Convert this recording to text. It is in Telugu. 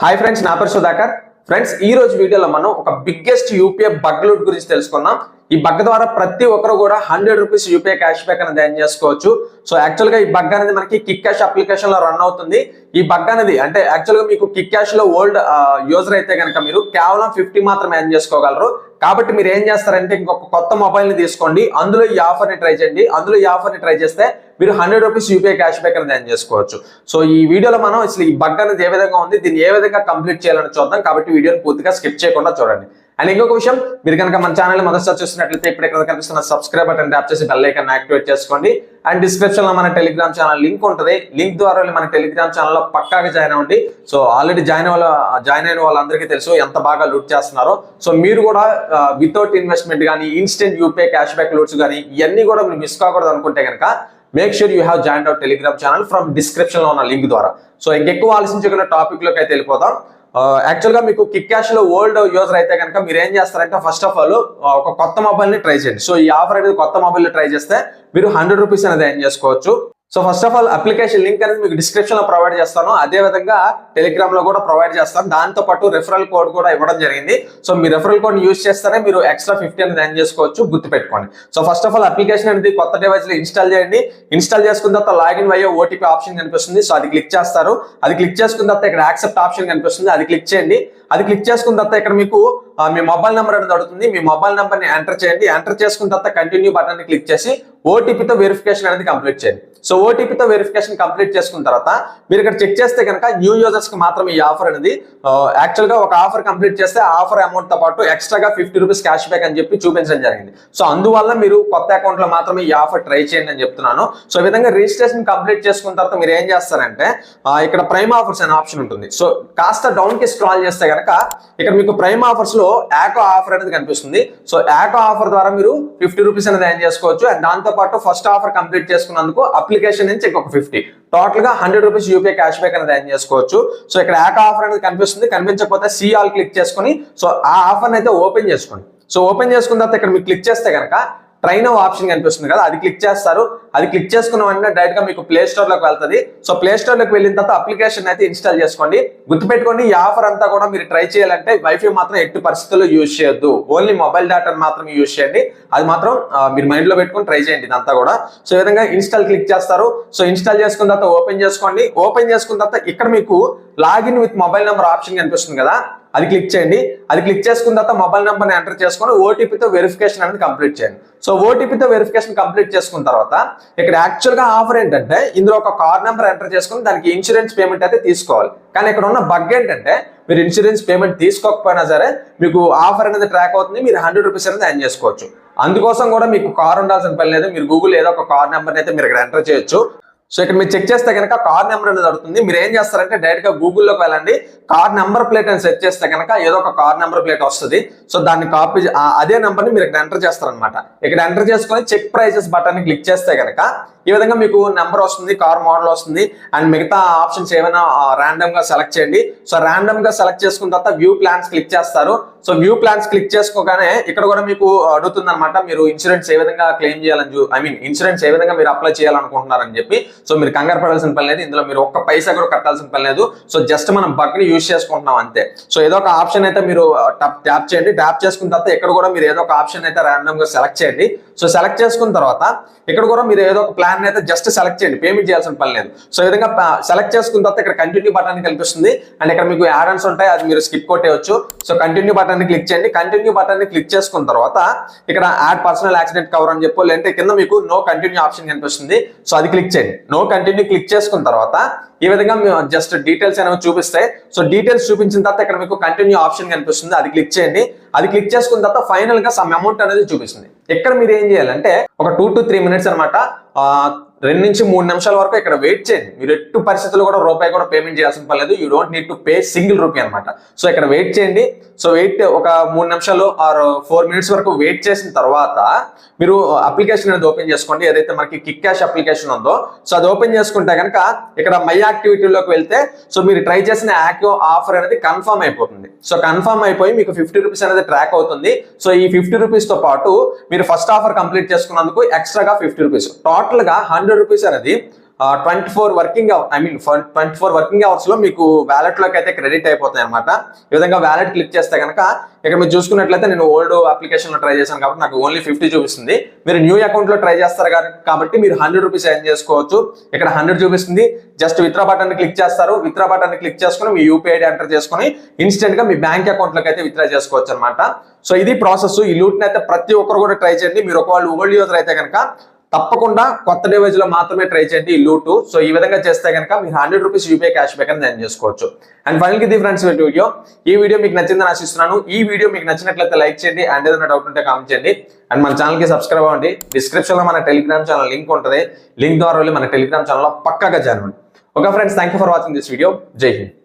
హాయ్ ఫ్రెండ్స్, నా పేరు సుధాకర్. ఫ్రెండ్స్, ఈ రోజు వీడియోలో మనం ఒక బిగ్గెస్ట్ యూపీఐ బగ్ లూట్ గురించి తెలుసుకుందాం. ఈ బగ్ ద్వారా ప్రతి ఒక్కరు కూడా 100 రూపీస్ యూపీఐ క్యాష్ బ్యాక్ అనేది ఎర్న్ చేసుకోవచ్చు. సో యాక్చువల్ గా ఈ బగ్ అనేది మనకి కిక్ క్యాష్ అప్లికేషన్ లో రన్ అవుతుంది. ఈ బగ్ అనేది అంటే యాక్చువల్ గా మీకు కిక్ క్యాష్ లో ఓల్డ్ యూజర్ అయితే కనుక మీరు కేవలం 50 మాత్రమే ఎర్న్ చేసుకోగలరు. కాబట్టి మీరు ఏం చేస్తారంటే ఇంకొక కొత్త మొబైల్ ని తీసుకోండి, అందులో ఈ ఆఫర్ ని ట్రై చేయండి. అందులో ఈ ఆఫర్ ని ట్రై చేస్తే మీరు 100 రూపీస్ యూపీఐ క్యాష్ బ్యాక్ అనేది ఎర్న్ చేసుకోవచ్చు. సో ఈ వీడియోలో మనం అసలు ఈ బగ్ అనేది ఏ విధంగా ఉంది, దీన్ని ఏ విధంగా కంప్లీట్ చేయాలని చూద్దాం. కాబట్టి వీడియోని పూర్తిగా స్కిప్ చేయకుండా చూడండి. అండ్ ఇంకొక విషయం, మీరు కనుక మన ఛానల్ మొదటిసారి చూస్తున్నట్లయితే ఇప్పుడు ఇక్కడ కనిపిస్తున్న సబ్స్క్రైబ్ బటన్ ట్యాప్ చేసి బెల్ ఐకాన్ యాక్టివేట్ చేసుకోండి. అండ్ డిస్క్రిప్షన్ లో మన టెలిగ్రామ్ ఛానల్ లింక్ ఉంటుంది. లింక్ ద్వారా మన టెలిగ్రామ్ ఛానల్ లో పక్కాగా జాయిన్ అవ్వండి. సో ఆల్రెడీ జాయిన్ అయిన వాళ్ళందరికీ తెలుసు ఎంత బాగా లూట్ చేస్తున్నారో. సో మీరు కూడా వితౌట్ ఇన్వెస్ట్మెంట్ కానీ instant UPI cash back loots కానీ ఇవన్నీ కూడా మీరు మిస్ కాకూడదు అనుకుంటే కనుక make sure you have join hour Telegram channel from description లో ఉన్న లింక్ ద్వారా. సో ఇంకెక్కువ ఆలోచించుకున్న టాపిక్ లోకి అయితే వెళ్ళిపోతాం. యాక్చువల్ గా మీకు కిక్ క్యాష్ లో ఓల్డ్ యూజర్ అయితే కనుక మీరు ఏం చేస్తారంటే ఫస్ట్ ఆఫ్ ఆల్ ఒక కొత్త మొబైల్ ని ట్రై చేయండి. సో ఈ ఆఫర్ అనేది కొత్త మొబైల్ లో ట్రై చేస్తే మీరు 100 రూపీస్ అనేది ఎర్న్ చేసుకోవచ్చు. So first of all application link అనేది మీకు డిస్క్రిప్షన్ లో ప్రొవైడ్ చేస్తాను, అదే విధంగా టెలిగ్రామ్ లో కూడా ప్రొవైడ్ చేస్తాను. దాంతో పాటు రెఫరల్ కోడ్ కూడా ఇవ్వడం జరిగింది. సో మీ రెఫరల్ కోడ్ యూజ్ చేస్తేనే మీరు ఎక్స్ట్రా 50 అనేది ఎర్న్ చేసుకోవచ్చు, గుర్తుపెట్టుకోండి. So first of all application అనేది కొత్త డివైస్ లో ఇన్స్టాల్ చేయండి. ఇన్స్టాల్ చేసుకున్న తర్వాత లాగిన్ అయ్యే ఓటీపీ ఆప్షన్ కనిపిస్తుంది. సో అది క్లిక్ చేస్తారు. అది క్లిక్ చేసుకున్న తర్వాత ఇక్కడ యాక్సెప్ట్ ఆప్షన్ కనిపిస్తుంది, అది క్లిక్ చేయండి. అది క్లిక్ చేసుకున్న తర్వాత ఇక్కడ మీకు మీ మొబైల్ నెంబర్ అనేది అడుగుతుంది. మీ మొబైల్ నెంబర్ ని ఎంటర్ చేయండి. ఎంటర్ చేసుకున్న తర్వాత కంటిన్యూ బటన్ ని క్లిక్ చేసి ఓటీపీతో వెరిఫికేషన్ అనేది కంప్లీట్ చేయండి. సో ఓటీపీతో వెరిఫికేషన్ కంప్లీట్ చేసుకున్న తర్వాత మీరు ఇక్కడ చెక్ చేస్తే కనుక న్యూ యూజర్స్ కి మాత్రమే ఈ ఆఫర్ అనేది యాక్చువల్ గా ఒక ఆఫర్ కంప్లీట్ చేస్తే ఆఫర్ అమౌంట్ తో పాటు ఎక్స్ట్రాగా 50 రూపీస్ క్యాష్ బ్యాక్ అని చెప్పి చూపించడం జరిగింది. సో అందువల్ల మీరు కొత్త అకౌంట్ లో మాత్రమే ఈ ఆఫర్ ట్రై చేయండి అని చెప్తున్నాను. సో ఈ విధంగా రిజిస్ట్రేషన్ కంప్లీట్ చేసుకున్న తర్వాత మీరు ఏం చేస్తారంటే ఇక్కడ ప్రైమ్ ఆఫర్స్ అనే ఆప్షన్ ఉంటుంది. సో కాస్త డౌన్ కి స్క్రాల్ చేస్తే కనుక ఇక్కడ మీకు ప్రైమ్ ఆఫర్స్ లో యాకో ఆఫర్ అనేది కనిపిస్తుంది. సో యాకో ఆఫర్ ద్వారా మీరు 50 రూపీస్ అనేది ఎర్న్ చేసుకోవచ్చు. అండ్ దాంతో పాటు ఫస్ట్ ఆఫర్ కంప్లీట్ చేసుకున్నందుకు అప్లికేషన్ నుంచి ఇంకొక 50, టోటల్ గా 100 రూపీస్ యూపీఐ క్యాష్ బ్యాక్ అనేది ఎర్న్ చేసుకోవచ్చు. సో ఇక్కడ యాకో ఆఫర్ అనేది కనిపిస్తుంది. కనిపించకపోతే సి ఆల్ క్లిక్ చేసుకుని సో ఆ ఆఫర్ అయితే ఓపెన్ చేసుకోండి. సో ఓపెన్ చేసుకున్న తర్వాత ఇక్కడ మీరు క్లిక్ చేస్తే కనుక ట్రైన్ ఆప్షన్ కనిపిస్తుంది కదా, అది క్లిక్ చేస్తారు. అది క్లిక్ చేసుకున్న వెంటనే డైరెక్ట్ గా మీకు ప్లే స్టోర్ లోకి వెళ్తుంది. సో ప్లే స్టోర్ లోకి వెళ్ళిన తర్వాత అప్లికేషన్ అయితే ఇన్స్టాల్ చేసుకోండి. గుర్తుపెట్టుకోండి, ఈ ఆఫర్ అంతా కూడా మీరు ట్రై చేయాలంటే వైఫై మాత్రం ఎట్టి పరిస్థితుల్లో యూజ్ చేయొద్దు, ఓన్లీ మొబైల్ డేటా మాత్రం యూజ్ చేయండి. అది మాత్రం మీరు మైండ్ లో పెట్టుకుని ట్రై చేయండి ఇదంతా కూడా. సో ఈ విధంగా ఇన్స్టాల్ క్లిక్ చేస్తారు. సో ఇన్స్టాల్ చేసుకున్న తర్వాత ఓపెన్ చేసుకోండి. ఓపెన్ చేసుకున్న తర్వాత ఇక్కడ మీకు login with mobile number option కనిపిస్తుంది కదా, అది క్లిక్ చేయండి. అది క్లిక్ చేసుకున్న తర్వాత మొబైల్ నెంబర్ ని ఎంటర్ చేసుకొని ఓటీపీతో వెరిఫికేషన్ అనేది కంప్లీట్ చేయండి. సో ఓటీపీతో వెరిఫికేషన్ కంప్లీట్ చేసుకున్న తర్వాత ఇక్కడ యాక్చువల్ గా ఆఫర్ ఏంటంటే ఇందులో ఒక కార్డ్ నెంబర్ ఎంటర్ చేసుకుని దానికి ఇన్సూరెన్స్ పేమెంట్ అయితే తీసుకోవాలి. కానీ ఇక్కడ ఉన్న బగ్ ఏంటంటే మీరు ఇన్సూరెన్స్ పేమెంట్ తీసుకోకపోయినా సరే మీకు ఆఫర్ అనేది ట్రాక్ అవుతుంది, మీరు 100 రూపీస్ అనేది ఎర్న్ చేసుకోవచ్చు. అందుకోసం కూడా మీకు కార్ ఉండాల్సిన పని లేదు. మీరు గూగుల్ ఏదో ఒక కార్ నెంబర్ అయితే మీరు ఇక్కడ ఎంటర్ చేయొచ్చు. సో ఇక్కడ మీరు చెక్ చేస్తే కనుక కార్ నెంబర్ అనేది అడుగుతుంది. మీరు ఏం చేస్తారంటే డైరెక్ట్ గా గూగుల్లోకి వెళ్ళండి, కార్ నెంబర్ ప్లేట్ అని సెర్చ్ చేస్తే కనుక ఏదో ఒక కార్ నెంబర్ ప్లేట్ వస్తుంది. సో దాన్ని కాపీ అదే నెంబర్ ని మీరు ఇక్కడ ఎంటర్ చేస్తారనమాట. ఇక్కడ ఎంటర్ చేసుకొని చెక్ ప్రైజెస్ బటన్ ని క్లిక్ చేస్తే కనుక ఈ విధంగా మీకు నెంబర్ వస్తుంది, కార్ మోడల్ వస్తుంది. అండ్ మిగతా ఆప్షన్స్ ఏమైనా ర్యాండమ్ గా సెలెక్ట్ చేయండి. సో ర్యాండమ్ గా సెలెక్ట్ చేసుకున్న తర్వాత వ్యూ ప్లాన్స్ క్లిక్ చేస్తారు. సో వ్యూ ప్లాన్స్ క్లిక్ చేసుకోగానే ఇక్కడ కూడా మీకు అడుగుతుంది అనమాట, మీరు ఇన్సూరెన్స్ ఏ విధంగా క్లెయిమ్ చేయాలని ఇన్సూరెన్స్ ఏ విధంగా మీరు అప్లై చేయాలనుకుంటున్నారని చెప్పి. సో మీరు కంగారు పడాల్సిన పని లేదు, ఇందులో మీరు ఒక్క పైసా కూడా కట్టాల్సిన పని లేదు. సో జస్ట్ మనం బగ్ ని యూజ్ చేసుకుంటున్నాం అంతే. సో ఏదో ఒక ఆప్షన్ అయితే మీరు ట్యాప్ చేయండి. ట్యాప్ చేసుకున్న తర్వాత ఇక్కడ కూడా మీరు ఏదో ఒక ఆప్షన్ అయితే ర్యాండమ్ గా సెలెక్ట్ చేయండి. సో సెలెక్ట్ చేసుకున్న తర్వాత ఇక్కడ కూడా మీరు ఏదో ఒక ప్లాన్ అయితే జస్ట్ సెలెక్ట్ చేయండి, పేమెంట్ చేయాల్సిన పని లేదు. సో ఈ విధంగా సెలెక్ట్ చేసుకున్న తర్వాత ఇక్కడ కంటిన్యూ బటన్ కనిపిస్తుంది. అండ్ ఇక్కడ మీకు యాడ్ ఆన్స్ ఉంటాయి, అది మీరు స్కిప్ కొట్టేయచ్చు. సో కంటిన్యూ బటన్ ని క్లిక్ చేయండి. కంటిన్యూ బటన్ ని క్లిక్ చేసుకున్న తర్వాత ఇక్కడ యాడ్ పర్సనల్ యాక్సిడెంట్ కవర్ అని చెప్పి లేదంటే కింద మీకు నో కంటిన్యూ ఆప్షన్ కనిపిస్తుంది. సో అది క్లిక్ చేయండి. నో కంటిన్యూ క్లిక్ చేసుకున్న తర్వాత ఈ విధంగా జస్ట్ డీటెయిల్స్ అనేవి చూపిస్తాయి. సో డీటెయిల్స్ చూపించిన తర్వాత ఇక్కడ మీకు కంటిన్యూ ఆప్షన్ కనిపిస్తుంది, అది క్లిక్ చేయండి. అది క్లిక్ చేసుకున్న తర్వాత ఫైనల్ గా సమ్ అమౌంట్ అనేది చూపిస్తుంది. ఇక్కడ మీరు ఏం చేయాలంటే ఒక 2 to 3 మినిట్స్ అనమాట, 2 నుంచి 3 నిమిషాల వరకు ఇక్కడ వెయిట్ చేయండి. మీరు ఎట్టి పరిస్థితుల్లో కూడా రూపాయి కూడా పేమెంట్ చేయాల్సిన పని లేదు. You don't need to pay single rupee అనమాట. సో ఇక్కడ వెయిట్ చేయండి. సో వెయిట్ ఒక 3 నిమిషాలు ఆర్ 4 మినిట్స్ వరకు వెయిట్ చేసిన తర్వాత మీరు అప్లికేషన్ అనేది ఓపెన్ చేసుకోండి. ఏదైతే మనకి కిక్ క్యాష్ అప్లికేషన్ ఉందో సో అది ఓపెన్ చేసుకుంటే కనుక ఇక్కడ మై యాక్టివిటీలోకి వెళ్తే సో మీరు ట్రై చేసిన యాక్టివ్ ఆఫర్ అనేది కన్ఫర్మ్ అయిపోతుంది. సో కన్ఫర్మ్ అయిపోయి మీకు 50 రూపీస్ అనేది ట్రాక్ అవుతుంది. సో ఈ 50 రూపీస్ తో పాటు మీరు ఫస్ట్ ఆఫర్ కంప్లీట్ చేసుకున్నందుకు ఎక్స్ట్రాగా 50 రూపీస్, టోటల్ గా 100 రూపీస్ అనేది 24 వర్కింగ్ 24 వర్కింగ్ అవర్స్ లో మీకు వ్యాలెట్ లోకి అయితే క్రెడిట్ అయిపోతాయి అనమాట. ఈ విధంగా వ్యాలెట్ క్లిక్ చేస్తే కనుక ఇక్కడ మీరు చూసుకున్నట్లయితే నేను ఓల్డ్ అప్లికేషన్ లో ట్రై చేశాను కాబట్టి నాకు ఓన్లీ 50 చూపిస్తుంది. మీరు న్యూ అకౌంట్ లో ట్రై చేస్తారు కాబట్టి మీరు 100 రూపీస్ ఎర్న్ చేసుకోవచ్చు. ఇక్కడ 100 చూపిస్తుంది. జస్ట్ విత్డ్రా బటన్ క్లిక్ చేస్తారు. విత్డ్రా బటన్ క్లిక్ చేసుకుని మీ యూపీఐ ఐడి ఎంటర్ చేసుకుని ఇన్స్టెంట్ గా మీ బ్యాంక్ అకౌంట్ లోకి అయితే విత్డ్రా చేసుకోవచ్చు అనమాట. సో ఇది ప్రాసెస్. ఈ లూట్ ని అయితే ప్రతి ఒక్కరు కూడా ట్రై చేయండి. మీరు ఒకవేళ ఓల్డ్ యూజర్ అయితే కనుక తప్పకుండా కొత్త డివైస్ లో మాత్రమే ట్రై చేయండి ఈ లూట్. సో ఈ విధంగా చేస్తే కనుక మీరు 100 రూపీస్ యూపీఐ క్యాష్ బ్యాక్ అని ఎర్న్ చేసుకోవచ్చు. అండ్ ఫైనల్ ఇది ఫ్రెండ్స్ వీడియో. ఈ వీడియో మీకు నచ్చిందని ఆశిస్తున్నాను. ఈ వీడియో మీకు నచ్చినట్లయితే లైక్ చేయండి. అండ్ ఏదైనా డౌట్ ఉంటే కామెంట్ చేయండి. అండ్ మన ఛానల్ కి సబ్స్క్రైబ్ అవ్వండి. డిస్క్రిప్షన్ లో మన టెలిగ్రామ్ ఛానల్ లింక్ ఉంటుంది. లింక్ ద్వారా వెళ్ళి మన టెలిగ్రామ్ ఛానల్ లో పక్కాగా జాయిన్ అవ్వండి. Okay friends, thank you for watching this video. జై హింద్.